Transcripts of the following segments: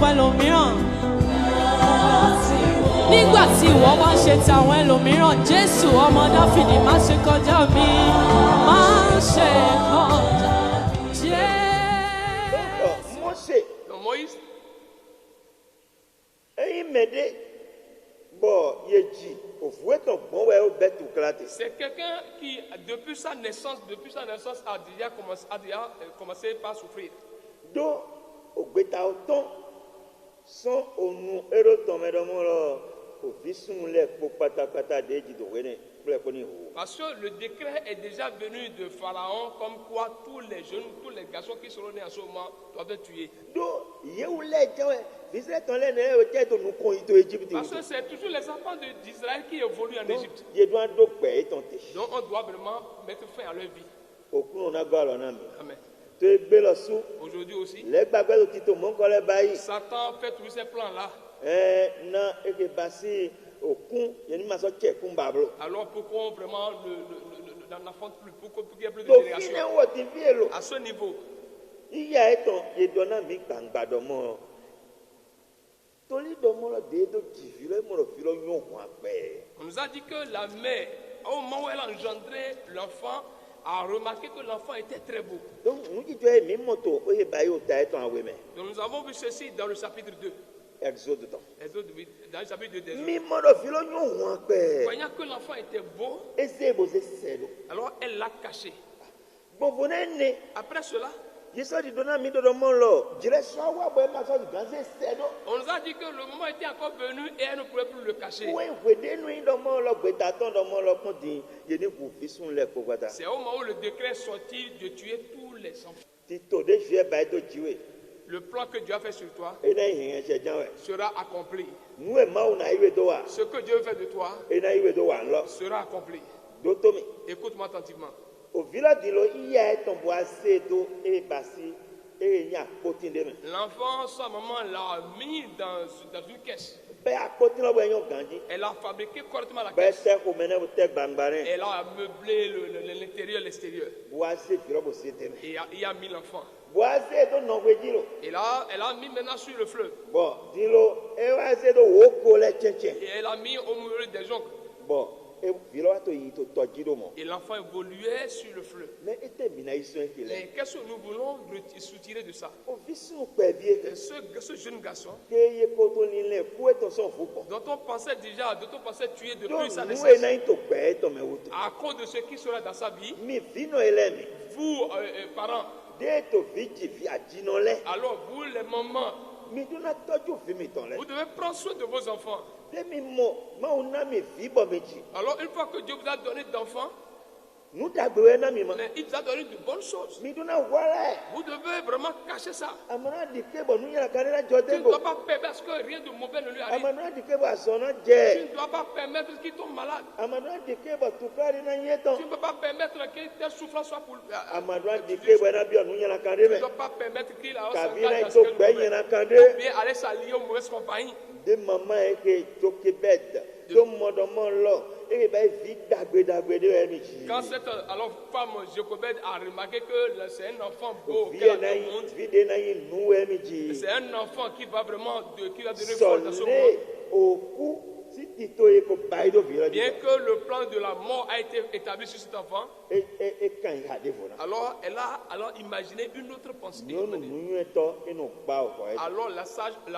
pẹ́ lòmíràn. Nígbà tí ìwọ bá ṣe tàwọn ẹlòmíràn, Jésù ọmọ Dáfídì má ṣe kọjá mi, má ṣe kọjá Jésù. Mose. Donc Moïse, c'est quelqu'un qui, depuis sa naissance, a déjà commencé par souffrir. Do ogbeta oton son onu ero tomedomo lo ofisun le po patapata de jidowene ple koni ho. Parce que le décret est déjà venu de Pharaon comme quoi tous les jeunes, tous les garçons qui seront nés en ce moment doivent être tués. Do yeule jawe Israël ton le ne o te to nu kon ito Egypte. Parce que c'est toujours les enfants d'Israël qui évoluent en Égypte. Je dois do pe tonte. Donc on doit vraiment mettre fin à leur vie. Okun na gba lo na mi. Amen. Aujourd'hui aussi, Satan fait tous ces plans-là. Alors pourquoi vraiment n'enfante plus, pourquoi il n'y a plus de génération? À ce niveau, on nous a dit que la mère, au moment où elle a engendré l'enfant, a remarqué que l'enfant était très beau. Donc nous avons vu ceci dans le chapitre 2. Exode dans le chapitre 2 voyant que l'enfant était beau, alors elle l'a caché. Après cela, on nous a dit que le moment était encore venu et elle ne pouvait plus le cacher. C'est au moment où le décret est sorti de tuer tous les enfants. Le plan que Dieu a fait sur toi sera accompli. Ce que Dieu fait de toi sera accompli. Écoute-moi attentivement. L'enfant, sa maman l'a mis dans une caisse. Elle a fabriqué correctement la caisse. Elle a meublé l'intérieur et l'extérieur. Et il a mis l'enfant. Et là, elle a mis maintenant sur le fleuve. Et elle a mis au milieu des oncles. Et l'enfant évoluait sur le fleuve. Mais qu'est-ce que nous voulons soutirer de ça? Ce jeune garçon dont on pensait tuer depuis sa naissance, à cause de ce qui sera dans sa vie, vous, parents, alors vous les mamans, vous devez prendre soin de vos enfants. Alors une fois que Dieu vous a donné d'enfants, il vous a donné de bonnes choses. Vous devez vraiment cacher ça. Tu ne dois pas permettre que rien de mauvais ne lui arrive. Tu ne dois pas permettre qu'il tombe malade. Tu ne peux pas permettre que tes souffrances soient pour lui. Tu ne dois pas permettre qu'il s'engage dans ce que ou bien aller s'allier aux mauvaises compagnies. Quand cette femme Jochebed a remarqué que c'est un enfant beau, c'est un enfant qui va vraiment donner force dans ce monde. Bien que le plan de la mort a été établi sur cet enfant, alors elle a imaginé une autre pensée. Alors la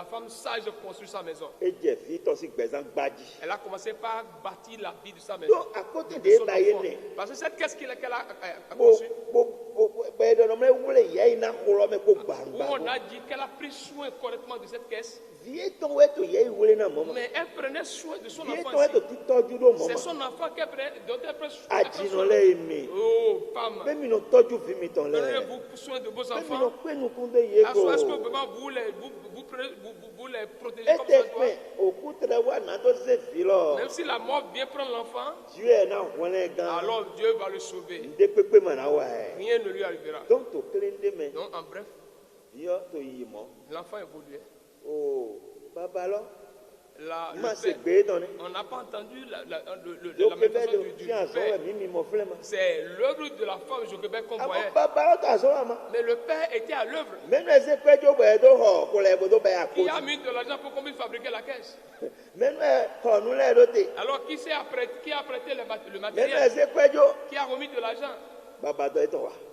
femme sage construit sa maison. Elle a commencé par bâtir la vie de sa maison. De son enfant. Parce que cette caisse qu'elle a conçue, où on a dit qu'elle a pris soin correctement de cette caisse, mais elle prenait soin de son enfant ici. C'est son enfant qu'elle prenait soin. Oh, femme, prenez-vous soin de vos enfants. Est-ce que vraiment vous les protégez comme ça doit? Même si la mort vient prendre l'enfant, alors Dieu va le sauver. Rien ne lui arrivera. Donc en bref, l'enfant évoluait. on n'a pas entendu la méthode du père. C'est l'œuvre de la femme Jochebed qu'on voyait. Mais le père était à l'œuvre. Qui a mis de l'argent pour qu'on puisse fabriquer la caisse? Alors qui a prêté le matériel? Qui a remis de l'argent?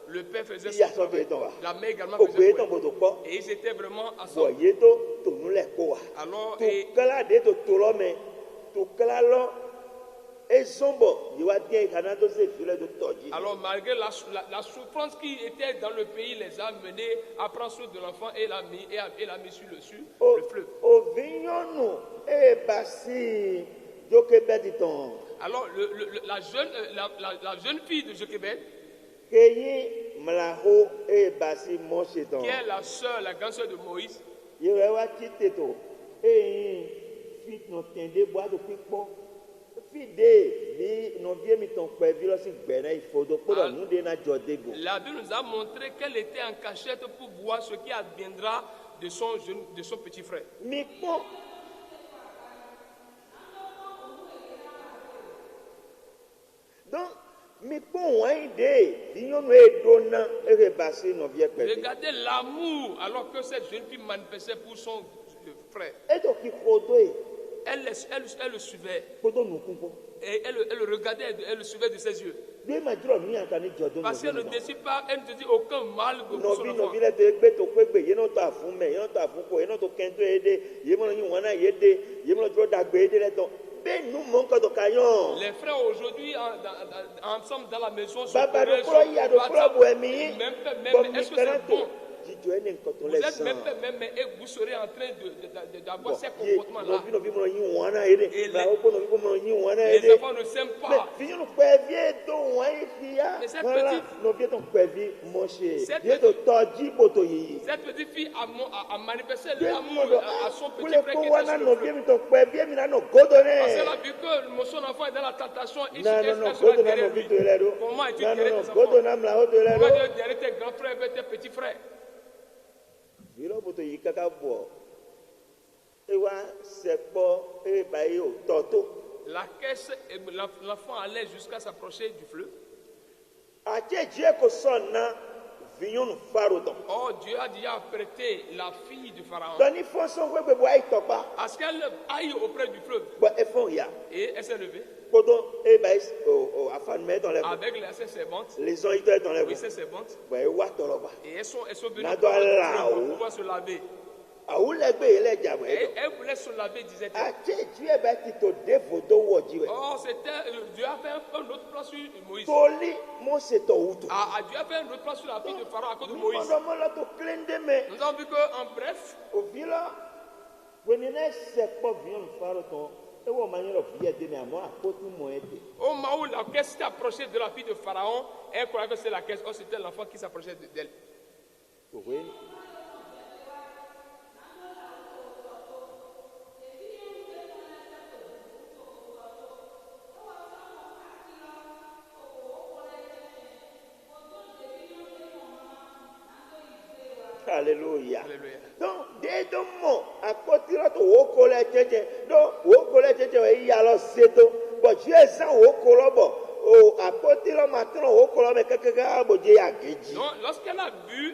Le père faisait son travail. La mère également faisait son travail. Et ils étaient vraiment ensemble. Alors malgré la souffrance qui était dans le pays, les a menés à prendre soin de l'enfant et l'a mis sur le fleuve. Alors la jeune fille de Jochebed, qui est la sœur, la grande sœur de Moïse, la Bible nous a montré qu'elle était en cachette pour voir ce qui adviendra de son petit frère. Donc, regardez l'amour alors que cette jeune fille manifestait pour son frère. Elle le suivait. Et elle le regardait, elle le suivait de ses yeux. Parce qu'elle ne décide pas, elle ne dit aucun mal de son enfant. Les frères aujourd'hui ensemble dans la maison sont même est-ce que c'est bon? Vous êtes même et vous serez en train d'avoir ces comportements-là. Et les enfants ne s'aiment pas. Mais cette petite fille a manifesté l'amour à son petit frère qui était sur le fleuve. Parce qu'elle a vu que son enfant est dans la tentation. Il se sera derrière lui. Comment es-tu derrière tes enfants? Comment es-tu derrière tes grands frères et tes petits frères? La caisse, l'enfant allait jusqu'à s'approcher du fleuve. Oh, Dieu a déjà prêté la fille du Pharaon à ce qu'elle aille auprès du fleuve. Et elle s'est levée. Avec ses servantes. Oui, ses servantes. Et elles sont venues pour pouvoir se laver. Elle voulait se laver, disait-elle. Oh, Dieu a fait un autre plan sur Moïse. Dieu a fait un autre plan sur la fille de Pharaon à cause de Moïse. Nous avons vu qu'en bref, au moment où la caisse s'est approchée de la fille de Pharaon, elle croyait que c'était la caisse. Oh, c'était l'enfant qui s'approchait d'elle. Alléluia. Donc, dès le moment, à côté de l'autre, Dieu est sans lorsqu'elle a vu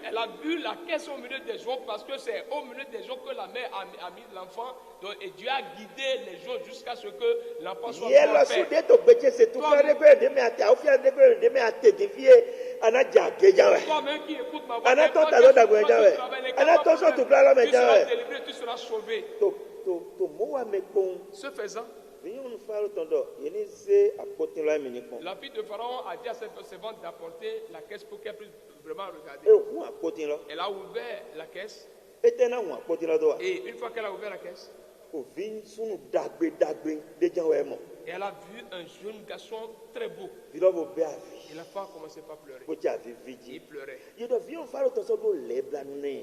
la caisse au milieu des gens, parce que c'est au milieu des gens que la mère a mis l'enfant, et Dieu a guidé les gens jusqu'à ce que l'enfant soit bien fait. Toi-même qui écoutes ma voix, tu seras sauvé. Ce faisant, la fille de Pharaon a dit à ses servantes d'apporter la caisse pour qu'elle puisse vraiment regarder. Elle a ouvert la caisse. Et une fois qu'elle a ouvert la caisse, et elle a vu un jeune garçon très beau. Et l'enfant a commencé par pleurer. Il pleurait.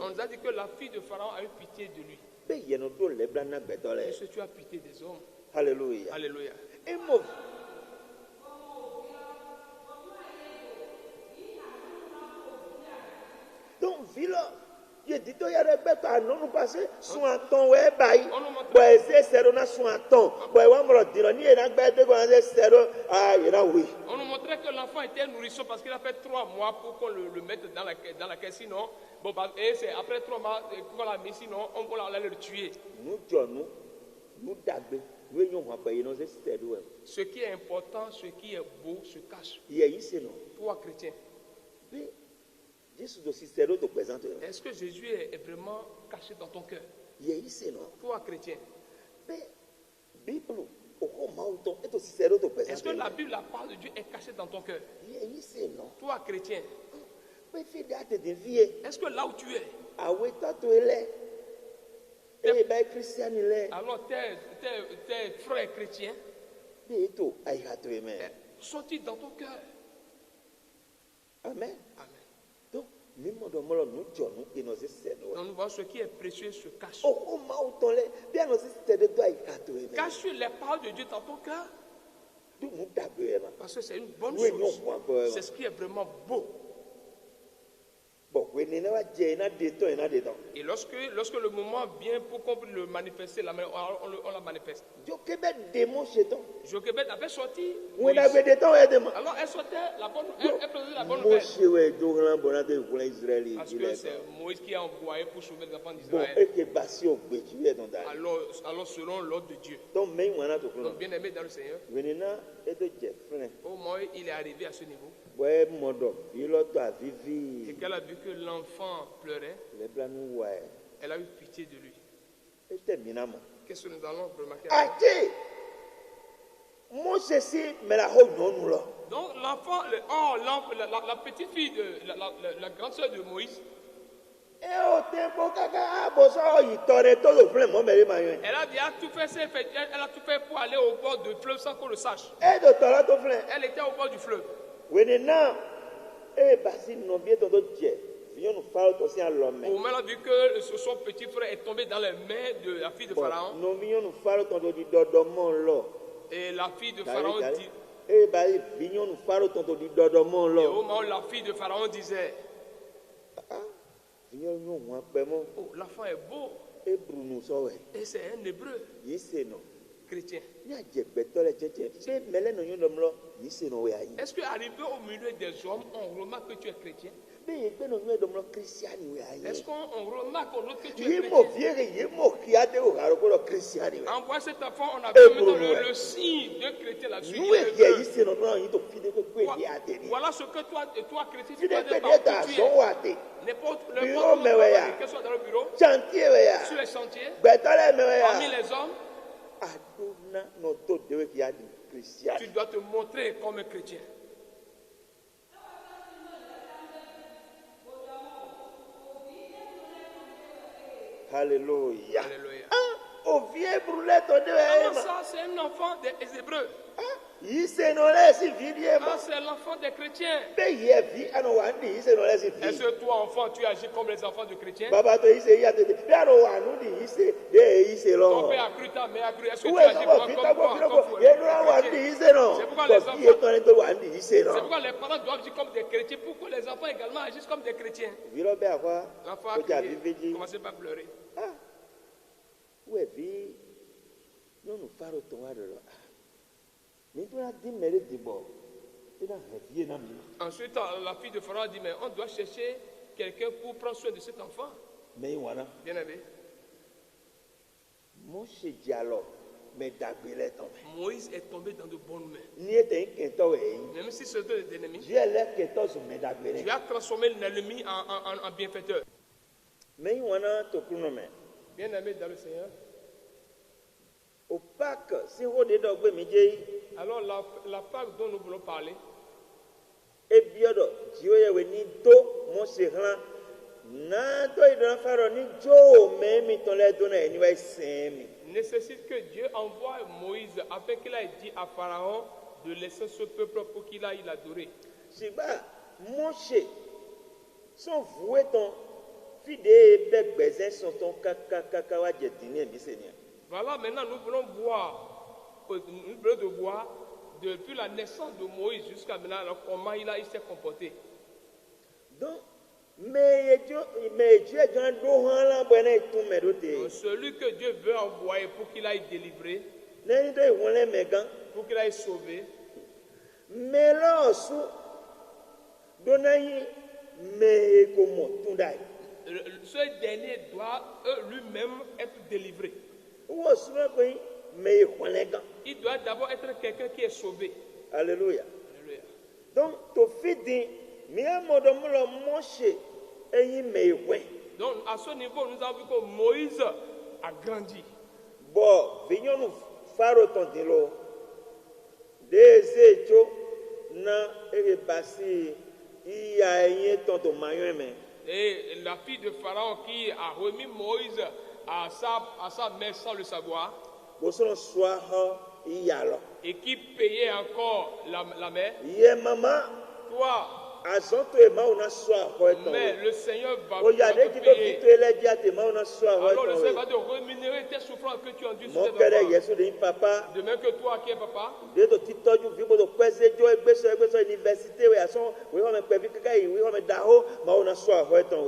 On nous a dit que la fille de Pharaon a eu pitié de lui. Est-ce que tu as pitié des hommes? Alléluia. Alléluia. Donc, Dieu dit to ya rebe ka no nu passé son aton we bai boy se sero na son aton boy wa mo diro ni na gbe de ko na sero ira oui. On nous montrait que l'enfant était nourrisson parce qu'il a fait 3 mois pour qu'on le mette dans la caisse, sinon bon et c'est après 3 mois qu'on l'a mis, sinon on allait le tuer. Nous dagbe nous yon wa pa yino se sero. Ce qui est important, ce qui est beau se cache. Toi chrétien. Est-ce que Jésus est vraiment caché dans ton cœur? Toi chrétien. Est-ce que la Bible, la parole de Dieu est cachée dans ton cœur? Toi chrétien. Est-ce que là où tu es, alors tes frères chrétiens sont-ils dans ton cœur? Amen. Donc, nous voyons ce qui est précieux se cache. Cache les paroles de Dieu dans ton cœur. Parce que c'est une bonne chose. C'est ce qui est vraiment beau. Et lorsque le moment vient pour qu'on puisse le manifester, on la manifeste. Jochebed avait sorti. Alors elle sortait la bonne nouvelle. Parce que c'est Moïse qui a envoyé pour sauver les enfants d'Israël. Alors selon l'ordre de Dieu. Donc bien aimé dans le Seigneur. Au moins il est arrivé à ce niveau. Et qu'elle a vu que l'enfant pleurait, elle a eu pitié de lui. Qu'est-ce que nous allons remarquer? Donc l'enfant, la petite fille, la grande soeur de Moïse, elle a tout fait pour aller au bord du fleuve sans qu'on le sache. Elle était au bord du fleuve. Au moment où elle a vu que son petit frère est tombé dans les mains de la fille de Pharaon, et la fille de Pharaon dit, et au moment où la fille de Pharaon disait, oh, l'enfant est beau, et c'est un hébreu chrétien. Est-ce qu'arrivé au milieu des hommes, on remarque que tu es chrétien? Est-ce qu'on remarque que tu es chrétien? En voyant cet enfant, on a vu le signe de chrétien là-dessus. Voilà ce que toi chrétien, tu dois dire partout où tu es. N'importe où, que ce soit dans le bureau, sur les chantiers, parmi les hommes, tu dois te montrer comme un chrétien. Alléluia. Ça, c'est un enfant des Hébreux. C'est l'enfant des chrétiens. Est-ce que toi, enfant, tu agis comme les enfants de chrétiens? Ton père a cru, ta mère a cru. Est-ce que tu agis comme c'est pourquoi les parents doivent agir comme des chrétiens, pour que les enfants également agissent comme des chrétiens. L'enfant a crié, commencé par pleurer. Ensuite, la fille de Pharaon dit, mais on doit chercher quelqu'un pour prendre soin de cet enfant. Bien aimé. Moïse est tombé dans de bonnes mains. Même si c'était des ennemis, Dieu a transformé l'ennemi en bienfaiteur. Bien aimé dans le Seigneur. Alors la Pâque dont nous voulons parler, nécessite que Dieu envoie Moïse afin qu'il ait dit à Pharaon de laisser ce peuple pour qu'il aille l'adorer. Voilà, maintenant nous voulons voir depuis la naissance de Moïse jusqu'à maintenant comment il s'est comporté. Donc, Celui que Dieu veut envoyer pour qu'il aille délivrer, pour qu'il aille sauver. Ce dernier doit lui-même être délivré. Il doit d'abord être quelqu'un qui est sauvé. Alléluia. Alléluia. Donc, donc, à ce niveau, nous avons vu que Moïse a grandi. Bon, nous faro tondilo. Des na erebasi iya yen tonto mayeme. Et la fille de Pharaon qui a remis Moïse à sa mère sans le savoir. Et qui payait encore la mère. Toi, mais le Seigneur va te payer. Alors le Seigneur va te rémunérer tes souffrances que tu as dû sur tes enfants. De même que toi qui es papa.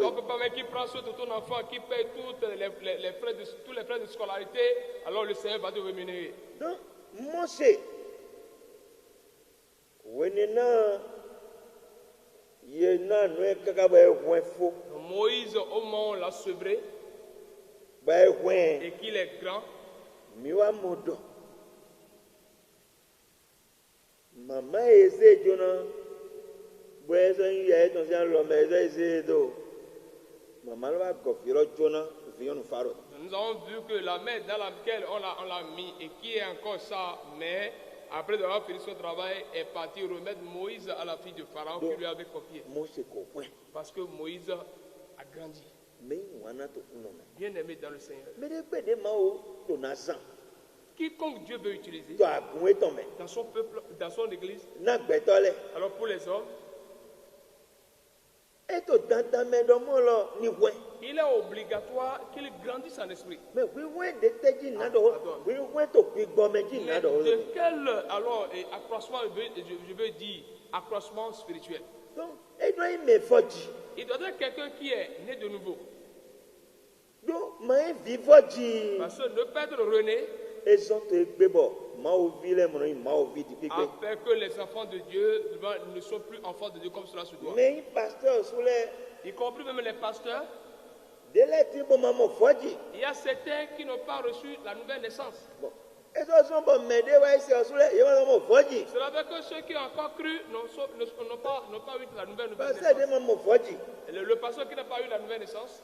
Donc papa qui prend soin de ton enfant, qui paye tous les frais de scolarité, alors le Seigneur va te rémunérer. Donc, Moshe, Moïse, au moment où on l'a sevré et qu'il est grand, maman eze jona bweza ya etonsia lome eze do maman va gofiro jona vion faro. Nous avons vu que la mer dans laquelle on l'a mis et qui est encore sa mère, après avoir fini son travail, est parti remettre Moïse à la fille de Pharaon qui lui avait confié. Parce que Moïse a grandi. Bien aimé dans le Seigneur. Quiconque Dieu veut utiliser dans son peuple, dans son église, alors pour les hommes, il est obligatoire qu'il grandisse en esprit. Mais de quel alors accroissement je veux dire accroissement spirituel? Il doit être quelqu'un qui est né de nouveau. Parce que ne pas être rené, afin que les enfants de Dieu ne soient plus enfants de Dieu comme cela se doit. Y compris même les pasteurs. Il y a certains qui n'ont pas reçu la nouvelle naissance. Cela veut dire que ceux qui ont encore cru n'ont pas eu la nouvelle naissance. Et le pasteur qui n'a pas eu la nouvelle naissance.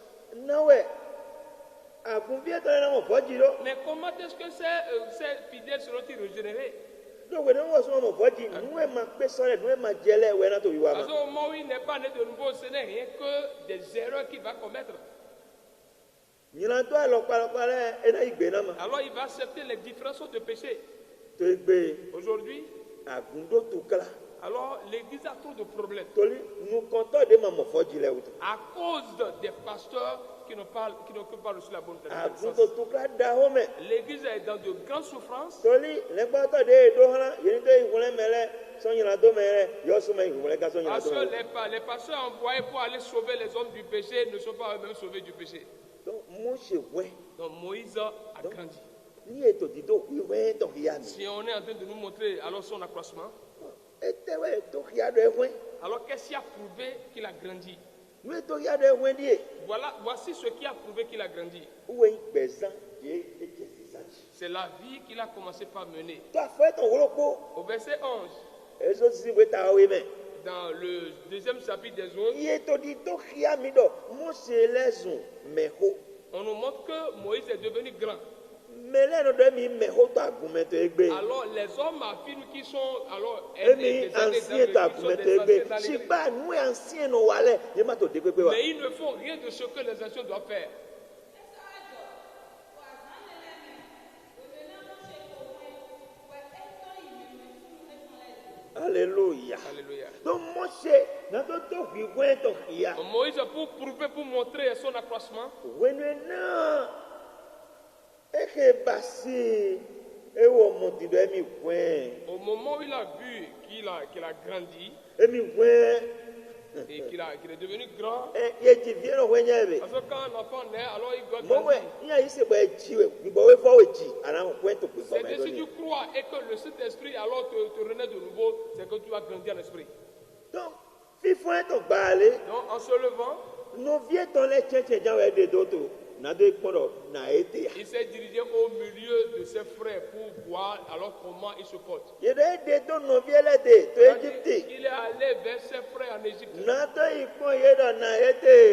Mais comment est-ce que ces fidèles seront-ils régénérés? Parce qu'au moment où il n'est pas né de nouveau, ce n'est rien que des erreurs qu'il va commettre. Alors il va accepter les différences de péché. Aujourd'hui, alors l'église a trop de problèmes. À cause des pasteurs qui n'ont pas reçu la bonne naissance. L'église est dans de grandes souffrances. Parce que les pasteurs envoyés pour aller sauver les hommes du péché ne sont pas eux-mêmes sauvés du péché. Donc Moïse a grandi. Si on est en train de nous montrer alors son accroissement, alors qu'est-ce qui a prouvé qu'il a grandi? Voici ce qui a prouvé qu'il a grandi. C'est la vie qu'il a commencé par mener. Au verset 11, dans le deuxième chapitre des Autres, on nous montre que Moïse est devenu grand. Alors les hommes affirment qu'ils sont des mais ils ne font rien de ce que les anciens doivent faire. Alléluia. Alléluia. Donc Moïse, pour prouver, pour montrer son accroissement, au moment où il a vu qu'il a grandi, Et qu'il est devenu grand. Et il vient au Wenyebe. Parce que quand un enfant naît, alors il doit Moi, grandir. il y a ici, il faut C'est que si tu crois et que le Saint-Esprit alors te renaît de nouveau, c'est que tu vas grandir en esprit. Donc, il faut être balé. Donc, en se levant, nous viens dans les tchétchés, des d'autres. Il s'est dirigé au milieu de ses frères pour voir alors comment il se porte. Il est allé vers ses frères en Égypte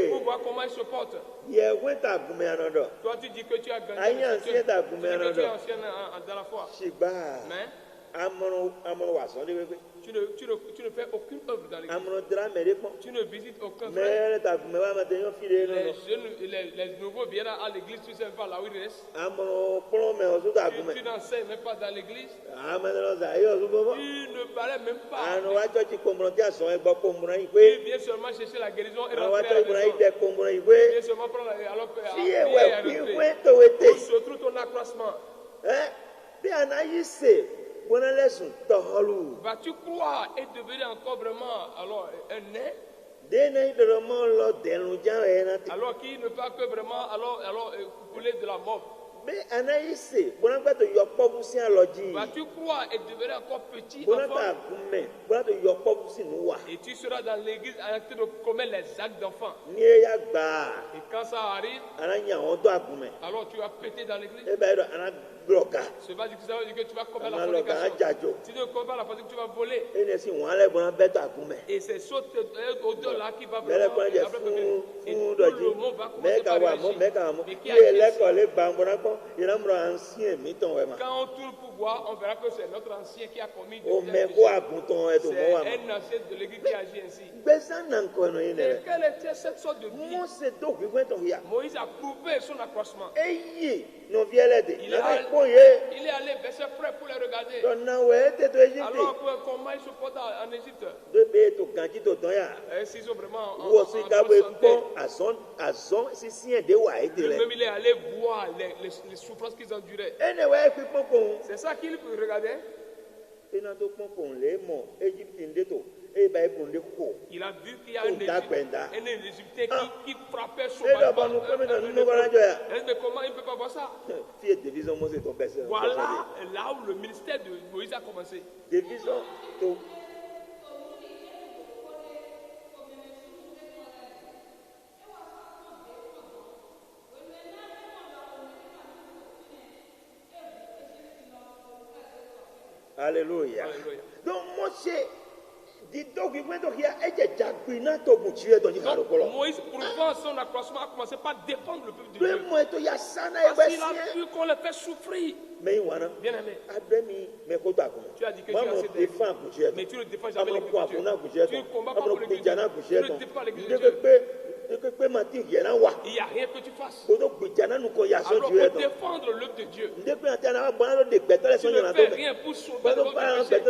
pour voir comment il se porte. Toi, tu dis que tu as gagné. Tu dis que tu es ancien dans la foi. Mais tu ne fais aucune œuvre dans l'église. Tu ne visites aucun frère. Les nouveaux viennent à l'église, tu ne sais pas là où ils restent. Tu n'enseignes même pas dans l'église. Tu ne parlais même pas. Il vient seulement chercher la guérison et rentrer à la maison. Il vient seulement prendre où se trouve ton accroissement? Vas-tu croire et devenir encore vraiment alors un nez? Alors qu'il ne peut que vraiment alors couler de la mort. Vas-tu croire et devenir encore petit enfant? Et tu seras dans l'église en train de commettre les actes d'enfant. Et quand ça arrive, alors tu vas péter dans l'église. Ce n'est pas dire que tu vas commettre la fornication. Tu ne commets pas la fornication, tu vas voler. Et c'est ce odeur-là qui va vraiment. Et tout le monde va commencer par réagir. Mais qui a quand on tourne pour voir, on verra que c'est notre ancien qui a commis des c'est un ancien de l'église qui agit ainsi. Et quelle était cette sorte de vie? Moïse a prouvé son accroissement. Il est allé vers ses frères pour les regarder. Alors comment ils se portent en Égypte? S'ils sont vraiment en santé. Lui-même il est allé voir les souffrances qu'ils enduraient. C'est ça qu'il regardait. Il a vu qu'il y a un Égyptien qui frappait sauvageement. Mais comment il ne peut pas voir ça? Voilà là où le ministère de Moïse a commencé. Alléluia. Donc, Moïse, prouvant son accroissement, a commencé par défendre le peuple de Dieu. Parce qu'il a vu qu'on le fait souffrir. Bien aimé, tu as dit que tu as assez d'ailes, mais tu ne défends jamais l'église de Dieu. Tu ne combats pas pour l'église de Dieu. Tu ne défends pas l'église de Dieu. Il n'y a rien que tu fasses. Alors pour défendre l'œuvre de Dieu, tu ne fais rien pour sauver l'homme du péché,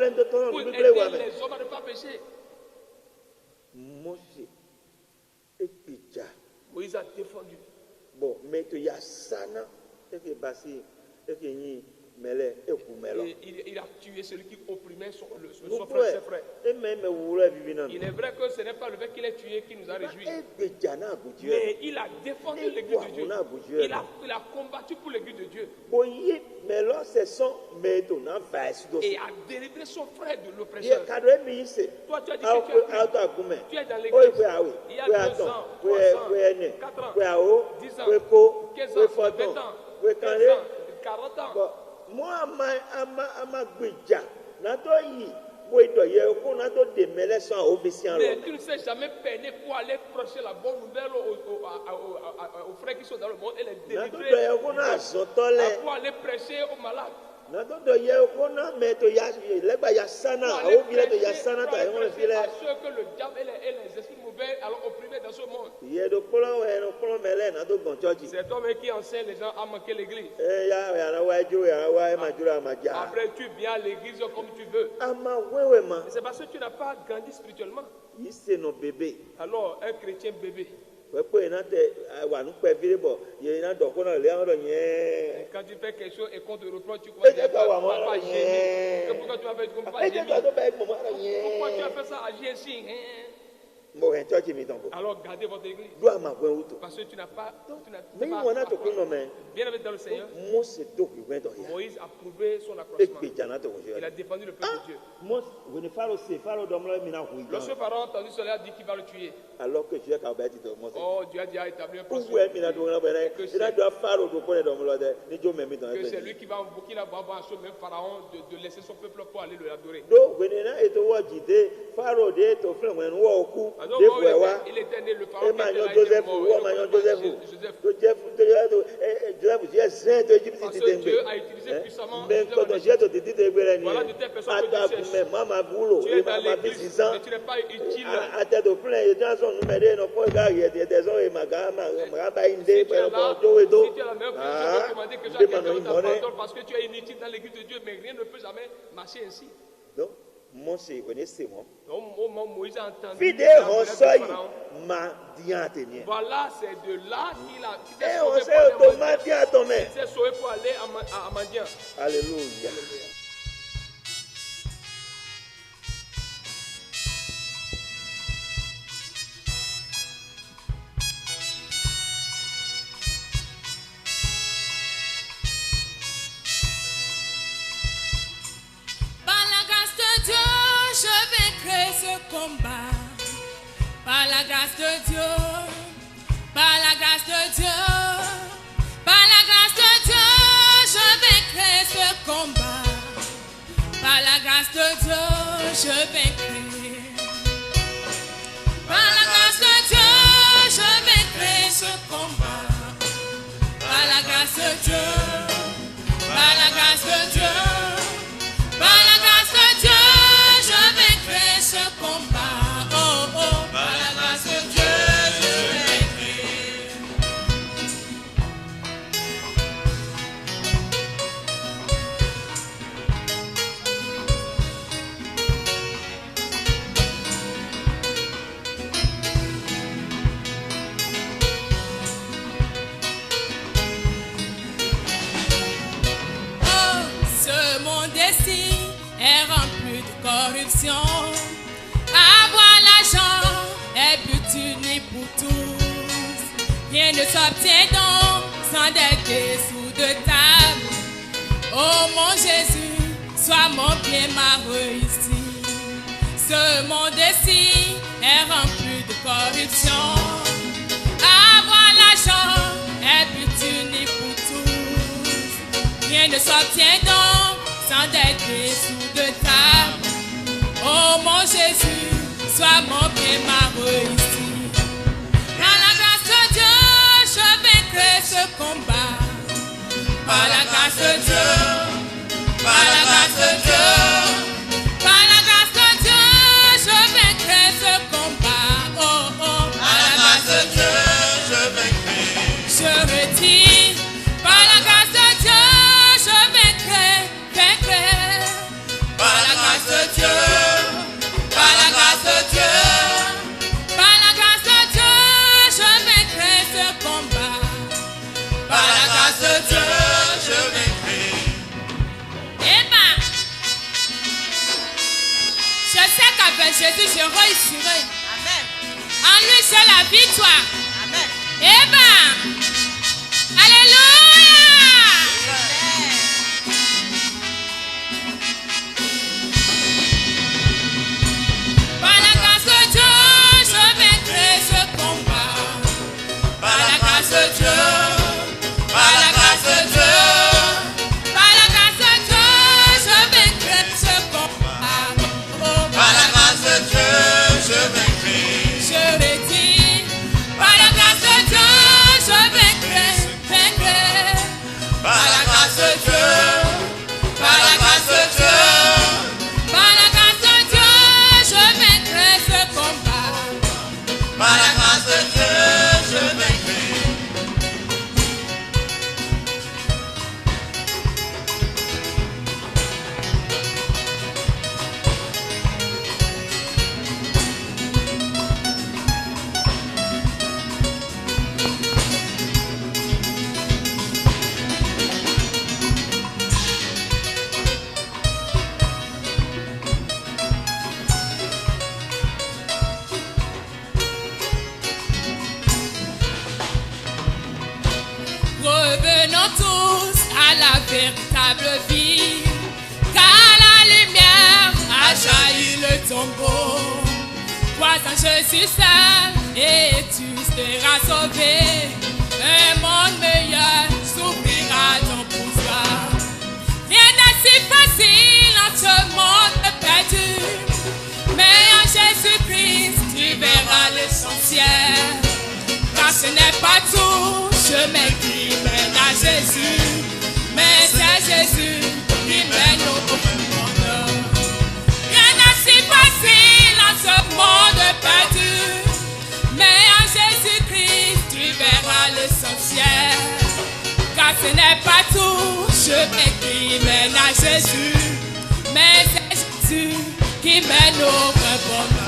pour aider les hommes à ne pas pécher. Moïse a défendu. Bon, mais tu y a sana, et que basi, et que ni mêlé, et que mêlé. Il a tué celui qui opprimait son frère, ses frères. Il est vrai que ce n'est pas le fait qu'il ait tué qui nous a réjouis. Mais il a défendu l'église de Dieu. Il a combattu pour l'église de Dieu. Et a délivré son frère de l'oppresseur. Toi, tu as dit que tu es dans l'église. Il y a 2 ans, 3 ans, 4 ans, 10 ans, 15 ans, 20 ans, 15 ans, 40 ans. Moi, mais tu ne sais jamais peiner pour aller prêcher la bonne nouvelle aux frères qui sont dans le monde et les délivrer. Pour aller prêcher aux malades. Pour aller prêcher à ceux que le diable et les esprits mauvais alors opprimés dans ce monde. C'est toi qui enseigne les gens à manquer l'église. Après tu viens à l'église comme tu veux. C'est parce que tu n'as pas grandi spirituellement. Alors un chrétien bébé. Quand tu fais quelque chose et qu'on te reproche, tu commences à dire papa gémir. Pourquoi tu as fait ça à gémir? Pourquoi tu as fait ça à gémir? Alors gardez votre église. Parce que tu n'as pas. Mais bien avec dans le Seigneur. Moïse a prouvé son accroissement. Il a défendu le peuple de Dieu. Lorsque Pharaon a entendu cela, il a dit qu'il va le tuer. Alors que Dieu a établi a établi un plan. Que c'est lui qui va avoir un chose, même Pharaon, de laisser son peuple pour aller l'adorer. Il était né le Pharaon. Parce que Dieu a utilisé puissamment. Voilà de telles personnes que Dieu cherche. Tu es dans l'église, mais tu n'es pas utile. Si tu es là, même je peux recommander que j'ai quelqu'un d'autre parce que tu es inutile dans l'église de Dieu, mais rien ne peut jamais marcher ainsi. Donc, Moïse a entendu. Voilà, c'est de là qu'il s'est sauvé pour aller à Madian. Alléluia. Par la grâce de Dieu, par la grâce de Dieu, par la grâce de Dieu, je vaincrai ce combat. Par la grâce de Dieu, je vaincrai. Par la grâce de Dieu, je vaincrai ce combat. Par la grâce de Dieu, par la grâce de Dieu, par la grâce de Dieu, je vaincrai ce combat. Corruption, avoir l'argent est but unique pour tous. Rien ne s'obtient donc sans des dessous de table. Oh mon Jésus, sois mon bien, ma réussite. Ce monde-ci est rempli de corruption. Avoir l'argent est but unique pour tous. Rien ne s'obtient donc sans des dessous de table. Oh mon Jésus, sois mon bien, ma réussite. Par la grâce de Dieu, je vaincrai ce combat. Par la grâce de Dieu, par la grâce de Dieu, par la grâce de Dieu, je vaincrai ce combat. Oh oh, par la grâce de Dieu, je vaincrai. Je retire, par la grâce de Dieu, je vaincrai, vaincrai. Par la grâce de Dieu. Par la grâce de Dieu, je vaincrai ce combat. Par la grâce de Dieu, je vaincrai. Eh ben, je sais qu'avec Jésus, je réussirai. Amen. En lui, c'est la victoire. Amen. Eh ben, alléluia. Par la grâce de Dieu, je vaincrai ce combat. Par la grâce de Dieu, par la grâce de Dieu, par la grâce de Dieu, je vaincrai ce combat. Par la grâce de Dieu, je vaincrai. Je redis, par la grâce de Dieu, je vaincrai, vaincrai. Par la grâce de Dieu, par la grâce de Dieu, par la grâce de Dieu, je vaincrai ce combat. Par la grâce de Dieu, je vaincrai. véritable vie. Car la lumière a jailli le tombeau. Crois en Jésus seul et tu seras sauvé. Un monde meilleur s'ouvrira donc pour toi. Rien n'est si facile en ce monde perdu, mais en Jésus-Christ tu verras l'essentiel. Car ce n'est pas tout chemin qui mène à Jésus, mais c'est Jésus qui mène au bonheur. Rien n'est si facile en ce monde perdu, mais en Jésus-Christ tu verras l'essentiel. Car ce n'est pas tout chemin qui mène à Jésus, mais c'est Jésus qui mène au vrai bonheur.